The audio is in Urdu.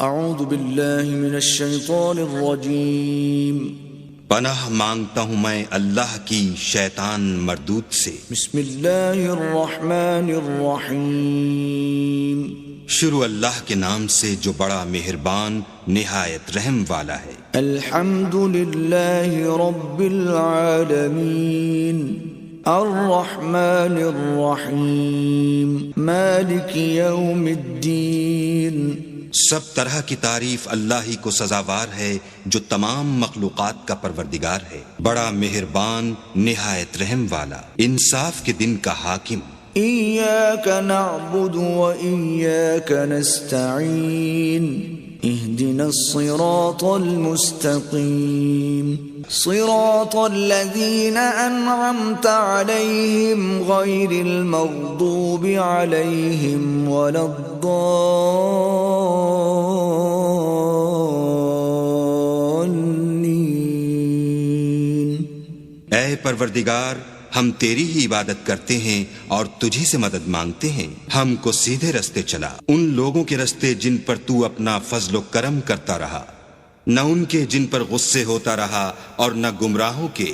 اعوذ باللہ من الشیطان الرجیم پناہ مانگتا ہوں میں اللہ کی شیطان مردود سے۔ بسم اللہ الرحمن الرحیم شروع اللہ کے نام سے جو بڑا مہربان نہایت رحم والا ہے۔ الحمد للہ رب العالمین الرحمن الرحیم مالک یوم الدین۔ سب طرح کی تعریف اللہ ہی کو سزاوار ہے جو تمام مخلوقات کا پروردگار ہے، بڑا مہربان نہایت رحم والا، انصاف کے دن کا حاکم۔ ایاک نعبد و ایاک نستعین اہدنا الصراط المستقیم صراط الذین انعمت علیہم غیر المغضوب علیہم ولا الضالین۔ اے پروردگار، ہم تیری ہی عبادت کرتے ہیں اور تجھی سے مدد مانگتے ہیں، ہم کو سیدھے رستے چلا، ان لوگوں کے رستے جن پر تو اپنا فضل و کرم کرتا رہا، نہ ان کے جن پر غصے ہوتا رہا اور نہ گمراہوں کے